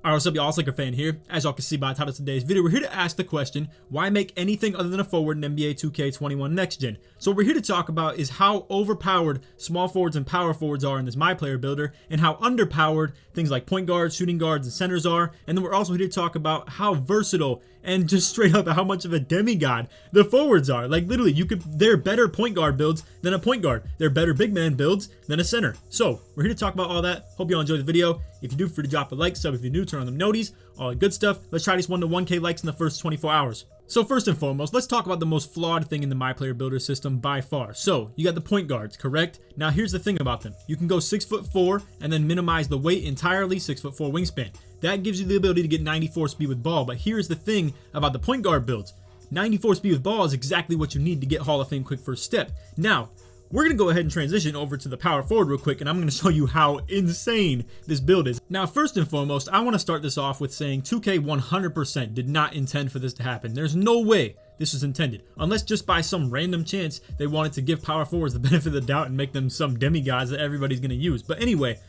Alright, what's up y'all, it's LakerFan here. As y'all can see by the title of today's video, we're here to ask the question, why make anything other than a forward in NBA 2K21 Next Gen? So what we're here to talk about is how overpowered small forwards and power forwards are in this myplayer builder, and how underpowered things like point guards, shooting guards, and centers are. And then we're also here to talk about how versatile and just straight up how much of a demigod the forwards are. Like literally, they're better point guard builds than a point guard. They're better big man builds than a center. So we're here to talk about all that. Hope you all enjoyed the video. If you do, feel free to drop a like, sub if you're new, turn on the noties, all the good stuff. Let's try this 1 to 1K likes in the first 24 hours. So first and foremost, let's talk about the most flawed thing in the myplayer builder system by far. So you got the point guards, correct? Now here's the thing about them. You can go 6'4" and then minimize the weight entirely, 6'4" wingspan. That gives you the ability to get 94 speed with ball. But here's the thing about the point guard builds. 94 speed with ball is exactly what you need to get Hall of Fame quick first step. Now, we're going to go ahead and transition over to the power forward real quick, and I'm going to show you how insane this build is. Now, first and foremost, I want to start this off with saying 2K 100% did not intend for this to happen. There's no way this was intended, unless just by some random chance they wanted to give power forwards the benefit of the doubt and make them some demigods that everybody's going to use. But anyway,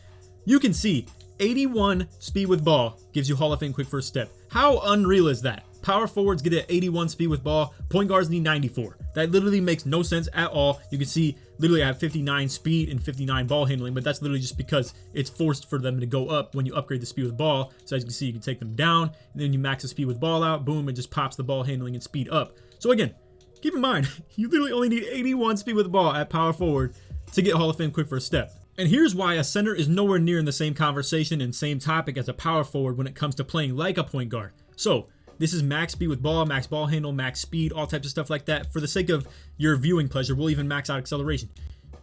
you can see 81 speed with ball gives you Hall of Fame quick first step. How unreal is that? Power forwards get an 81 speed with ball, point guards need 94. That literally makes no sense at all. You can see literally I have 59 speed and 59 ball handling, but that's literally just because it's forced for them to go up when you upgrade the speed with ball. So as you can see, you can take them down, and then you max the speed with ball out, boom, it just pops the ball handling and speed up. So again, keep in mind, you literally only need 81 speed with the ball at power forward to get Hall of Fame quick first step. And here's why a center is nowhere near in the same conversation and same topic as a power forward when it comes to playing like a point guard. So this is max speed with ball, max ball handle, max speed, all types of stuff like that. For the sake of your viewing pleasure, we'll even max out acceleration.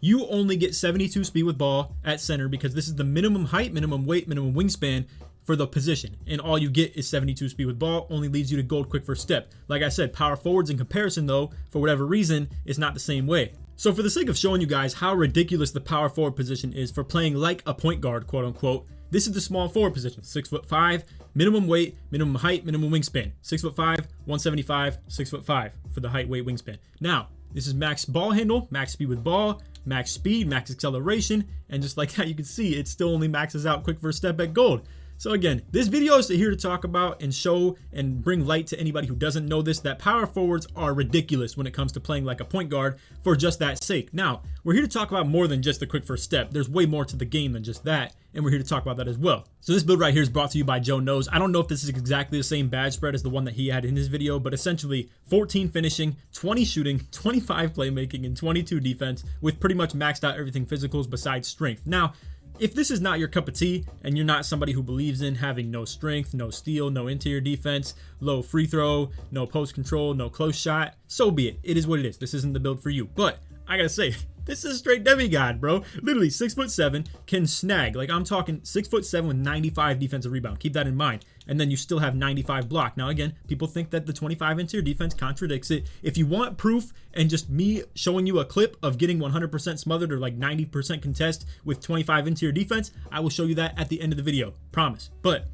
You only get 72 speed with ball at center because this is the minimum height, minimum weight, minimum wingspan for the position. And all you get is 72 speed with ball, only leads you to gold quick first step. Like I said, power forwards in comparison though, for whatever reason, is not the same way. So for the sake of showing you guys how ridiculous the power forward position is for playing like a point guard, quote unquote, this is the small forward position, 6'5", minimum weight, minimum height, minimum wingspan, 6'5", 175, 6'5" for the height, weight, wingspan. Now, this is max ball handle, max speed with ball, max speed, max acceleration, and just like that, you can see it still only maxes out quick first step at gold. So again, this video is here to talk about and show and bring light to anybody who doesn't know this, that power forwards are ridiculous when it comes to playing like a point guard for just that sake. Now, we're here to talk about more than just the quick first step. There's way more to the game than just that, and we're here to talk about that as well. So this build right here is brought to you by Joe Knows. I don't know if this is exactly the same badge spread as the one that he had in his video, but essentially 14 finishing, 20 shooting, 25 playmaking, and 22 defense with pretty much maxed out everything physicals besides strength. Now, if this is not your cup of tea and you're not somebody who believes in having no strength, no steal, no interior defense, low free throw, no post control, no close shot, so be it. It is what it is. This isn't the build for you. But I gotta say, this is a straight demigod, bro. Literally 6'7", can snag. Like I'm talking 6'7" with 95 defensive rebound. Keep that in mind. And then you still have 95 block. Now again, people think that the 25 interior defense contradicts it. If you want proof and just me showing you a clip of getting 100% smothered or like 90% contest with 25 interior defense, I will show you that at the end of the video. Promise. But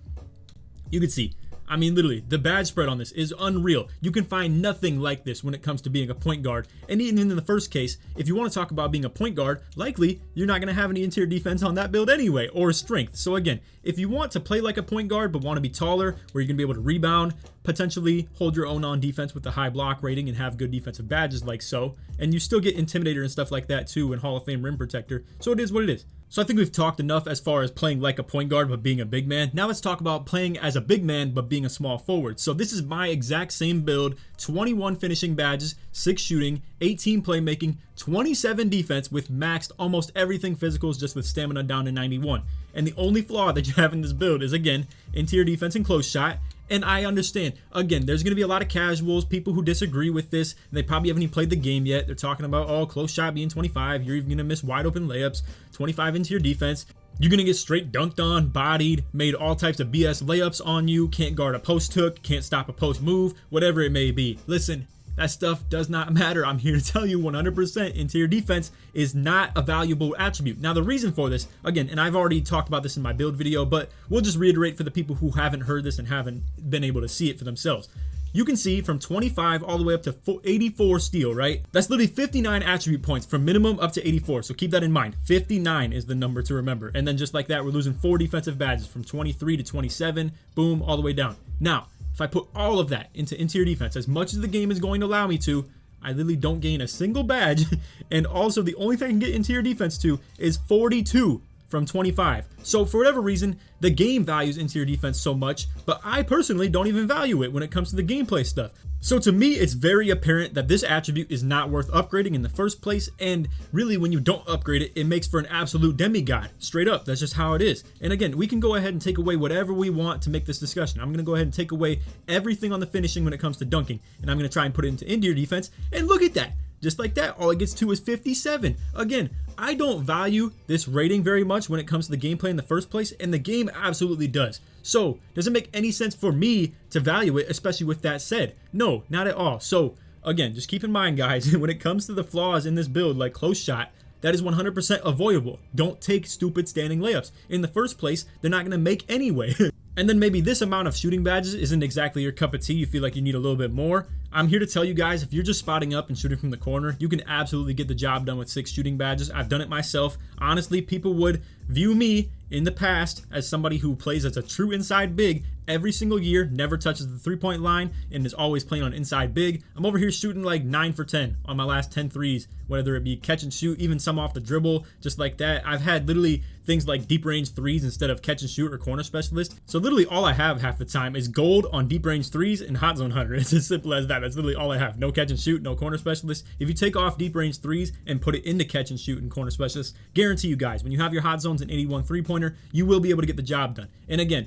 you can see, I mean, literally, the badge spread on this is unreal. You can find nothing like this when it comes to being a point guard. And even in the first case, if you want to talk about being a point guard, likely you're not going to have any interior defense on that build anyway, or strength. So again, if you want to play like a point guard but want to be taller, where you're going to be able to rebound, potentially hold your own on defense with a high block rating and have good defensive badges like so, and you still get intimidator and stuff like that too, and Hall of Fame rim protector. So it is what it is. So I think we've talked enough as far as playing like a point guard but being a big man. Now let's talk about playing as a big man but being a small forward. So this is my exact same build, 21 finishing badges, 6 shooting, 18 playmaking, 27 defense with maxed almost everything physicals just with stamina down to 91. And the only flaw that you have in this build is, again, interior defense and close shot. And I understand, again, there's going to be a lot of casuals, people who disagree with this, and they probably haven't even played the game yet. They're talking about, oh, close shot being 25, you're even going to miss wide open layups, 25 into your defense. You're going to get straight dunked on, bodied, made all types of BS layups on you, can't guard a post hook, can't stop a post move, whatever it may be. Listen, that stuff does not matter. I'm here to tell you 100% interior defense is not a valuable attribute. Now, the reason for this, again, and I've already talked about this in my build video, but we'll just reiterate for the people who haven't heard this and haven't been able to see it for themselves. you can see from 25 all the way up to 84 steal, right? That's literally 59 attribute points from minimum up to 84. So keep that in mind. 59 is the number to remember. And then just like that, we're losing 4 defensive badges from 23 to 27, boom, all the way down. Now, if I put all of that into interior defense, as much as the game is going to allow me to, I literally don't gain a single badge. And also the only thing I can get interior defense to is 42 from 25. So for whatever reason, the game values interior defense so much, but I personally don't even value it when it comes to the gameplay stuff. So to me, it's very apparent that this attribute is not worth upgrading in the first place, and really when you don't upgrade it, it makes for an absolute demigod. Straight up, that's just how it is. And again, we can go ahead and take away whatever we want to make this discussion. I'm going to go ahead and take away everything on the finishing when it comes to dunking, and I'm going to try and put it into interior defense, and look at that. Just like that, all it gets to is 57. Again, I don't value this rating very much when it comes to the gameplay in the first place, and the game absolutely does. So, does it make any sense for me to value it, especially with that said? No, not at all. So, again, just keep in mind, guys, when it comes to the flaws in this build, like close shot, that is 100% avoidable. Don't take stupid standing layups. In the first place, they're not going to make anyway. And then maybe this amount of shooting badges isn't exactly your cup of tea. You feel like you need a little bit more. I'm here to tell you guys, if you're just spotting up and shooting from the corner, you can absolutely get the job done with 6 shooting badges. I've done it myself. Honestly, people would view me in the past as somebody who plays as a true inside big every single year, never touches the 3-point line, and is always playing on inside big. I'm over here shooting like 9 for 10 on my last 10 threes, whether it be catch and shoot, even some off the dribble, just like that. I've had literally things like deep range threes instead of catch and shoot or corner specialist. So literally all I have half the time is gold on deep range threes and hot zone hunter. It's as simple as that. That's literally all I have. No catch and shoot, no corner specialist. If you take off deep range threes and put it into catch and shoot and corner specialist, guarantee you guys, when you have your hot zones and 81 3-pointer, you will be able to get the job done. And again,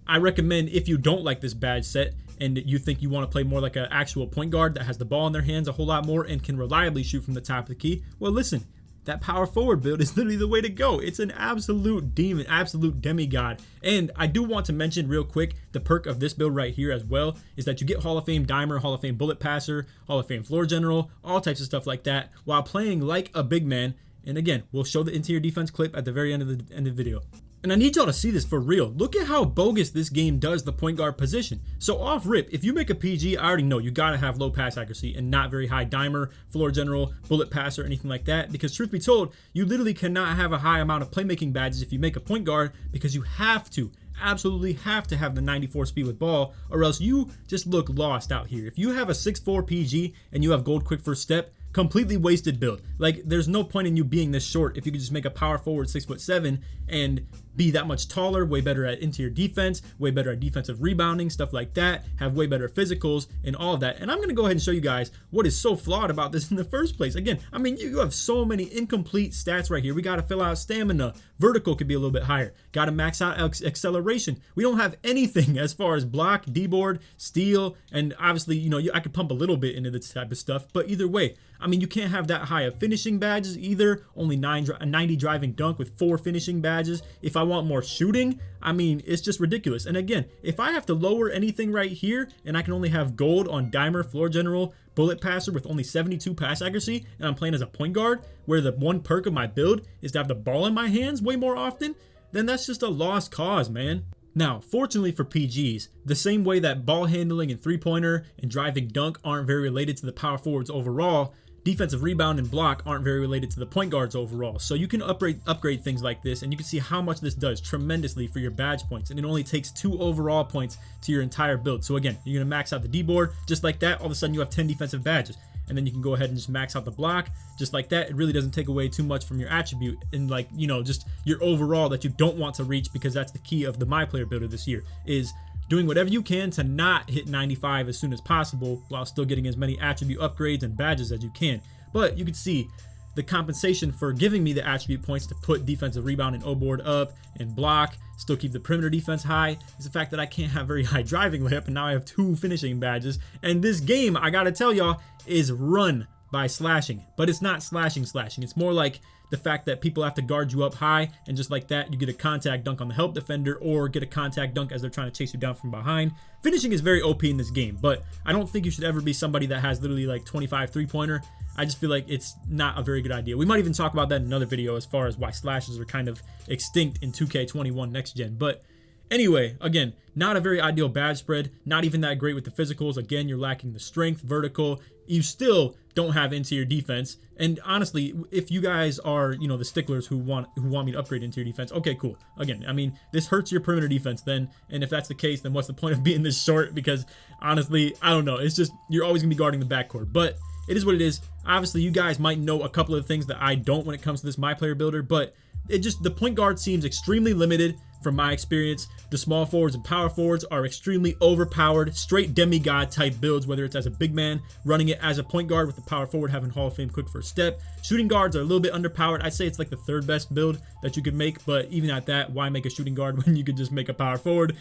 I recommend, if you don't like this badge set and you think you want to play more like an actual point guard that has the ball in their hands a whole lot more and can reliably shoot from the top of the key, well, listen, that power forward build is literally the way to go. It's an absolute demon, absolute demigod. And I do want to mention real quick, the perk of this build right here as well is that you get Hall of Fame dimer, Hall of Fame bullet passer, Hall of Fame floor general, all types of stuff like that while playing like a big man. And again, we'll show the interior defense clip at the very end of the video. And I need y'all to see this for real. Look at how bogus this game does the point guard position. So off rip, if you make a PG, I already know you gotta have low pass accuracy and not very high dimer, floor general, bullet passer, anything like that. Because truth be told, you literally cannot have a high amount of playmaking badges if you make a point guard, because you have to, absolutely have to have the 94 speed with ball, or else you just look lost out here. If you have a 6'4 PG and you have gold quick first step, completely wasted build. Like, there's no point in you being this short if you could just make a power forward 6'7" and be that much taller, way better at interior defense, way better at defensive rebounding, stuff like that, have way better physicals and all of that. And I'm going to go ahead and show you guys what is so flawed about this in the first place. Again, I mean, you have so many incomplete stats right here. We got to fill out stamina. Vertical could be a little bit higher. Got to max out acceleration. We don't have anything as far as block, D-board, steal, and obviously, you know, I could pump a little bit into this type of stuff, but either way, I mean, you can't have that high of finishing badges either. Only 90 driving dunk with 4 finishing badges. If I want more shooting, I mean, it's just ridiculous. And again, if I have to lower anything right here and I can only have gold on dimer, floor general, bullet passer with only 72 pass accuracy, and I'm playing as a point guard where the one perk of my build is to have the ball in my hands way more often, then that's just a lost cause, man. Now, fortunately for PGs, the same way that ball handling and 3-pointer and driving dunk aren't very related to the power forwards overall, defensive rebound and block aren't very related to the point guards overall. So you can upgrade things like this, and you can see how much this does tremendously for your badge points. And it only takes 2 overall points to your entire build. So again, you're gonna max out the D-board just like that. All of a sudden you have 10 defensive badges. And then you can go ahead and just max out the block just like that. It really doesn't take away too much from your attribute and, like, you know, just your overall that you don't want to reach, because that's the key of the myplayer builder this year, is doing whatever you can to not hit 95 as soon as possible while still getting as many attribute upgrades and badges as you can. But you can see the compensation for giving me the attribute points to put defensive rebound and O-board up and block, still keep the perimeter defense high, is the fact that I can't have very high driving layup, and now I have 2 finishing badges. And this game, I gotta tell y'all, is run by slashing, but it's not slashing. It's more like the fact that people have to guard you up high, and just like that, you get a contact dunk on the help defender or get a contact dunk as they're trying to chase you down from behind. Finishing is very OP in this game, but I don't think you should ever be somebody that has literally like 25 3-pointer. I just feel like it's not a very good idea. We might even talk about that in another video as far as why slashes are kind of extinct in 2K21 next gen. But Anyway, again, not a very ideal badge spread, not even that great with the physicals. Again, you're lacking the strength, vertical. You still don't have interior defense. And honestly, if you guys are, the sticklers who want me to upgrade interior defense, okay, cool. Again, I mean, this hurts your perimeter defense then. And if that's the case, then what's the point of being this short? Because honestly, I don't know. It's just, you're always gonna be guarding the backcourt. But it is what it is. Obviously, you guys might know a couple of things that I don't when it comes to this myplayer builder, but the point guard seems extremely limited from my experience. The small forwards and power forwards are extremely overpowered, straight demigod type builds, whether it's as a big man running it as a point guard with the power forward having Hall of Fame quick first step. Shooting guards are a little bit underpowered. I'd say it's like the third best build that you could make, but even at that, why make a shooting guard when you could just make a power forward?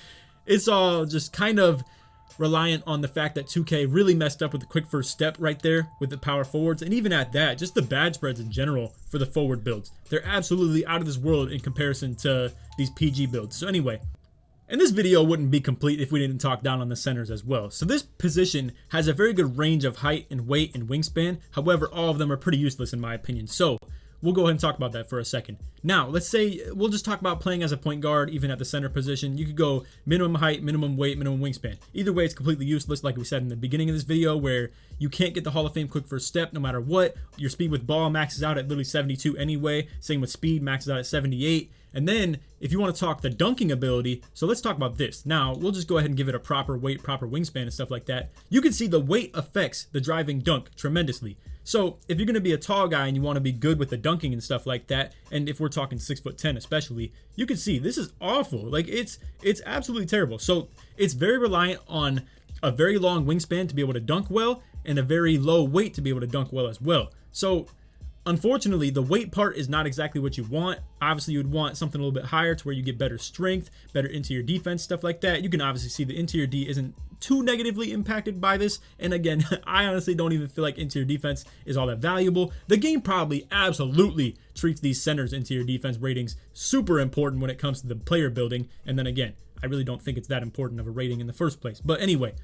It's all just kind of reliant on the fact that 2K really messed up with the quick first step right there with the power forwards. And even at that, just the badge spreads in general for the forward builds, they're absolutely out of this world in comparison to these PG builds. So anyway, and this video wouldn't be complete if we didn't talk down on the centers as well. So this position has a very good range of height and weight and wingspan. However, all of them are pretty useless in my opinion. So we'll go ahead and talk about that for a second. Now, let's say we'll just talk about playing as a point guard, even at the center position. You could go minimum height, minimum weight, minimum wingspan. Either way, it's completely useless, like we said in the beginning of this video, where you can't get the Hall of Fame quick first step no matter what. Your speed with ball maxes out at literally 72 anyway. Same with speed, maxes out at 78. And then if you want to talk the dunking ability, so let's talk about this. Now, we'll just go ahead and give it a proper weight, proper wingspan and stuff like that. You can see the weight affects the driving dunk tremendously. So if you're going to be a tall guy and you want to be good with the dunking and stuff like that, and if we're talking 6'10" especially, you can see this is awful. Like it's absolutely terrible. So it's very reliant on a very long wingspan to be able to dunk well and a very low weight to be able to dunk well as well. So unfortunately, the weight part is not exactly what you want. Obviously, you would want something a little bit higher to where you get better strength, better interior defense, stuff like that. You can obviously see the interior D isn't too negatively impacted by this. And again, I honestly don't even feel like interior defense is all that valuable. The game probably absolutely treats these centers interior defense ratings super important when it comes to the player building. And then again, I really don't think it's that important of a rating in the first place. But anyway,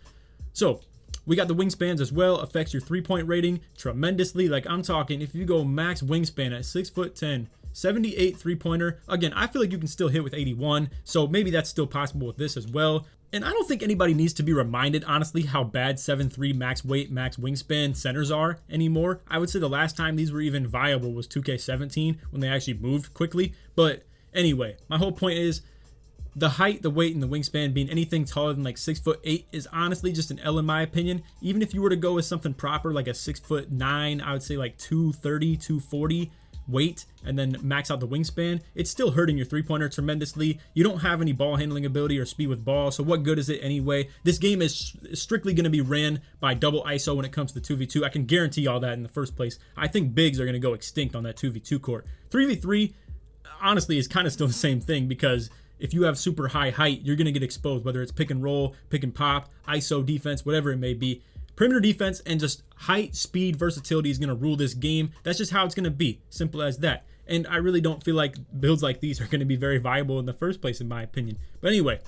so we got the wingspans as well, affects your 3-point rating tremendously. Like I'm talking, if you go max wingspan at 6'10", 78 3-pointer, again, I feel like you can still hit with 81. So maybe that's still possible with this as well. And I don't think anybody needs to be reminded, honestly, how bad 7'3" max weight, max wingspan centers are anymore. I would say the last time these were even viable was 2K17 when they actually moved quickly. But anyway, my whole point is the height, the weight, and the wingspan being anything taller than like 6'8" is honestly just an L in my opinion. Even if you were to go with something proper like a 6'9", I would say like 230, 240 weight and then max out the wingspan, it's still hurting your 3-pointer tremendously. You don't have any ball handling ability or speed with ball, so what good is it anyway? This game is strictly going to be ran by double ISO when it comes to 2v2. I can guarantee all that in the first place. I think bigs are going to go extinct on that 2v2 court. 3v3 honestly is kind of still the same thing, because if you have super high height, you're going to get exposed, whether it's pick and roll, pick and pop, ISO defense, whatever it may be. Perimeter defense and just height, speed, versatility is going to rule this game. That's just how it's going to be. Simple as that. And I really don't feel like builds like these are going to be very viable in the first place, in my opinion. But anyway,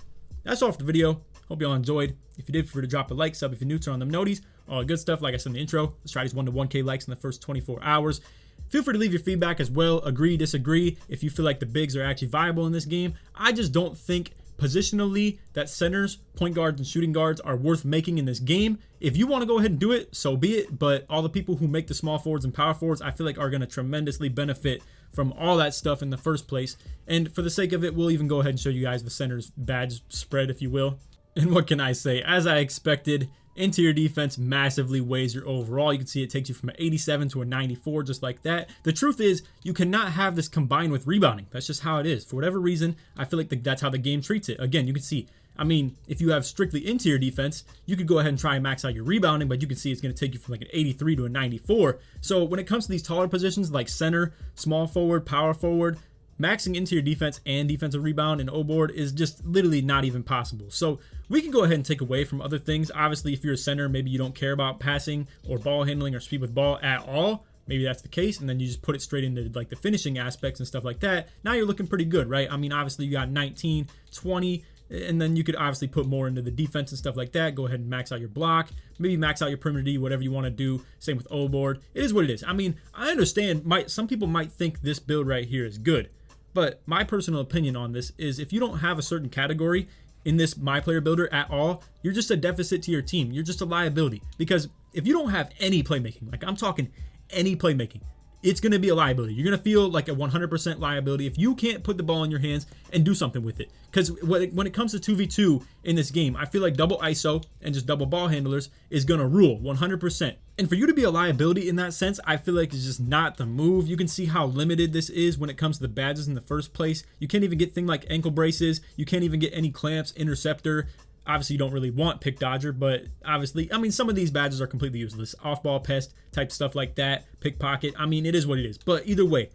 that's all for the video. Hope y'all enjoyed. If you did, feel free to drop a like, sub if you're new, turn on them noties, all the good stuff. Like I said in the intro, let's try these 1 to 1K likes in the first 24 hours. Feel free to leave your feedback as well. Agree, disagree. If you feel like the bigs are actually viable in this game, I just don't think positionally that centers, point guards, and shooting guards are worth making in this game. If you want to go ahead and do it, so be it. But all the people who make the small forwards and power forwards, I feel like are going to tremendously benefit from all that stuff in the first place. And for the sake of it, we'll even go ahead and show you guys the centers badge spread, if you will. And what can I say? As I expected, interior defense massively weighs your overall. You can see it takes you from an 87 to a 94 just like that. The truth is, you cannot have this combined with rebounding. That's just how it is. For whatever reason, I feel like that's how the game treats it. Again, you can see, I mean, if you have strictly interior defense, you could go ahead and try and max out your rebounding, but you can see it's going to take you from like an 83 to a 94. So when it comes to these taller positions like center, small forward, power forward, maxing interior defense and defensive rebound and O-board is just literally not even possible. So we can go ahead and take away from other things. Obviously, if you're a center, maybe you don't care about passing or ball handling or speed with ball at all. Maybe that's the case, and then you just put it straight into like the finishing aspects and stuff like that. Now you're looking pretty good, right? I mean, obviously you got 19, 20, and then you could obviously put more into the defense and stuff like that. Go ahead and max out your block, maybe max out your perimeter D, whatever you want to do. Same with O-board. It is what it is. I mean, I understand some people might think this build right here is good, But my personal opinion on this is if you don't have a certain category in this myplayer builder at all, you're just a deficit to your team. You're just a liability. Because if you don't have any playmaking, like I'm talking any playmaking, it's going to be a liability. You're going to feel like a 100% liability if you can't put the ball in your hands and do something with it. Because when it comes to 2v2 in this game, I feel like double ISO and just double ball handlers is going to rule 100%. And for you to be a liability in that sense, I feel like it's just not the move. You can see how limited this is when it comes to the badges in the first place. You can't even get things like ankle braces. You can't even get any clamps, interceptor. Obviously, you don't really want pick dodger, but obviously, I mean, some of these badges are completely useless. Off-ball pest type stuff like that, pickpocket. I mean, it is what it is. But either way,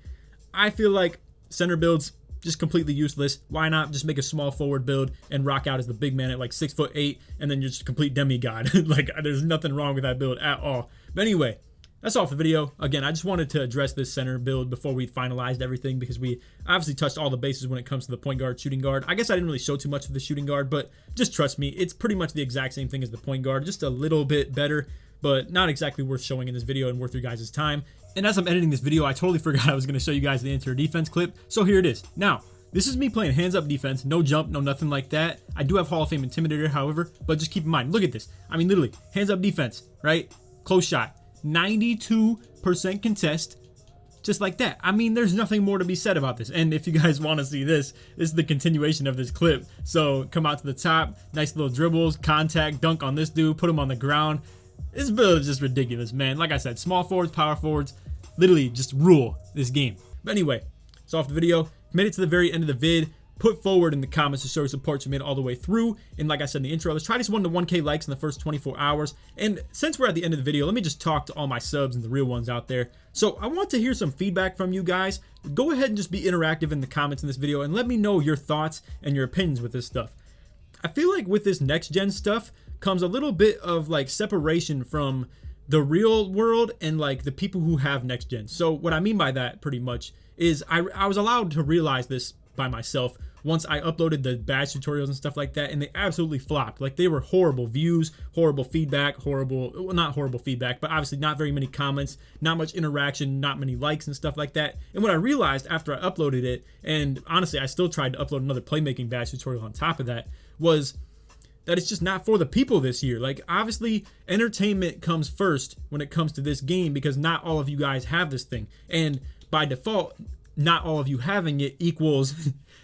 I feel like center builds just completely useless. Why not just make a small forward build and rock out as the big man at like 6'8", and then you're just a complete demigod. Like, there's nothing wrong with that build at all. But anyway, that's all for the video. Again, I just wanted to address this center build before we finalized everything because we obviously touched all the bases when it comes to the point guard, shooting guard. I guess I didn't really show too much of the shooting guard, but just trust me, it's pretty much the exact same thing as the point guard, just a little bit better, but not exactly worth showing in this video and worth your guys' time. And as I'm editing this video, I totally forgot I was going to show you guys the interior defense clip, so here it is. Now, this is me playing hands up defense, no jump, no nothing like that. I do have Hall of Fame Intimidator, however, but just keep in mind, look at this. I mean, literally, hands up defense, right? Close shot. 92% contest, just like that. I mean, there's nothing more to be said about this. And if you guys want to see this is the continuation of this clip. So come out to the top, nice little dribbles, contact, dunk on this dude, put him on the ground. This build is just ridiculous, man. Like I said, small forwards, power forwards, literally just rule this game. But anyway, it's off the video. Made it to the very end of the vid. Put forward in the comments to show your support you made it all the way through. And like I said in the intro, let's try this 1 to 1K likes in the first 24 hours. And since we're at the end of the video, let me just talk to all my subs and the real ones out there. So I want to hear some feedback from you guys. Go ahead and just be interactive in the comments in this video and let me know your thoughts and your opinions with this stuff. I feel like with this next gen stuff comes a little bit of like separation from the real world and like the people who have next gen. So what I mean by that pretty much is I was allowed to realize this by myself once I uploaded the badge tutorials and stuff like that, and they absolutely flopped. Like, they were horrible views, horrible feedback, well, not horrible feedback, but obviously not very many comments, not much interaction, not many likes and stuff like that. And what I realized after I uploaded it, and honestly I still tried to upload another playmaking badge tutorial on top of that, was that it's just not for the people this year. Like, obviously entertainment comes first when it comes to this game because not all of you guys have this thing, and by default not all of you having it equals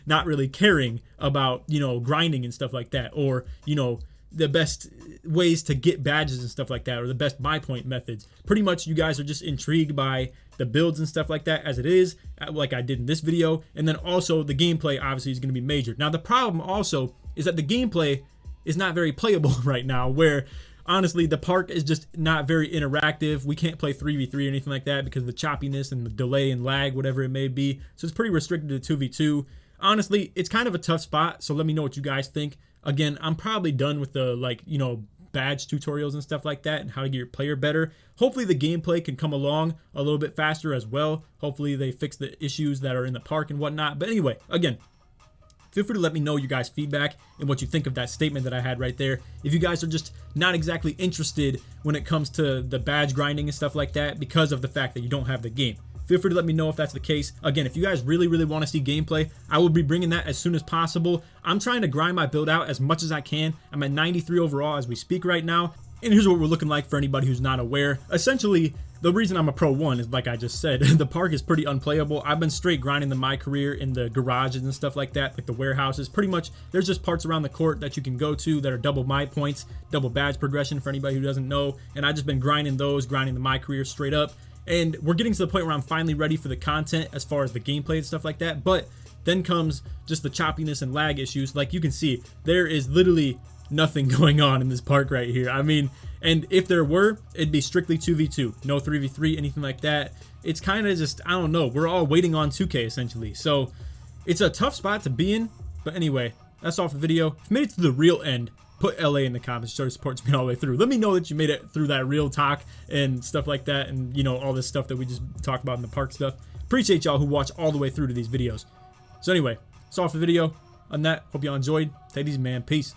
not really caring about, you know, grinding and stuff like that, or, you know, the best ways to get badges and stuff like that, or the best buy point methods. Pretty much you guys are just intrigued by the builds and stuff like that as it is, like I did in this video. And then also the gameplay obviously is going to be major. Now the problem also is that the gameplay is not very playable right now, where honestly the park is just not very interactive. We can't play 3v3 or anything like that because of the choppiness and the delay and lag, whatever it may be. So it's pretty restricted to 2v2. Honestly, it's kind of a tough spot, so let me know what you guys think. Again, I'm probably done with the, like, you know, badge tutorials and stuff like that and how to get your player better. Hopefully the gameplay can come along a little bit faster as well. Hopefully they fix the issues that are in the park and whatnot. But anyway, again, feel free to let me know your guys' feedback and what you think of that statement that I had right there. If you guys are just not exactly interested when it comes to the badge grinding and stuff like that because of the fact that you don't have the game, feel free to let me know if that's the case. Again, if you guys really want to see gameplay, I will be bringing that as soon as possible. I'm trying to grind my build out as much as I can. I'm at 93 overall as we speak right now. And here's what we're looking like for anybody who's not aware. Essentially, the reason I'm a Pro 1 is, like I just said, the park is pretty unplayable. I've been straight grinding my career in the garages and stuff like that, like the warehouses. Pretty much, there's just parts around the court that you can go to that are double my points, double badge progression for anybody who doesn't know. And I've just been grinding those, grinding my career straight up. And we're getting to the point where I'm finally ready for the content as far as the gameplay and stuff like that. But then comes just the choppiness and lag issues. Like you can see, there is literally nothing going on in this park right here. I mean, and if there were, it'd be strictly 2v2, no 3v3, anything like that. It's kind of just, I don't know, we're all waiting on 2K essentially. So it's a tough spot to be in. But anyway, that's all for the video. If you made it to the real end, put LA in the comments, show your support to me all the way through. Let me know that you made it through that real talk and stuff like that, and, you know, all this stuff that we just talked about in the park stuff. Appreciate y'all who watch all the way through to these videos. So anyway, that's all for the video. On that, hope y'all enjoyed. Take it easy, man. Peace.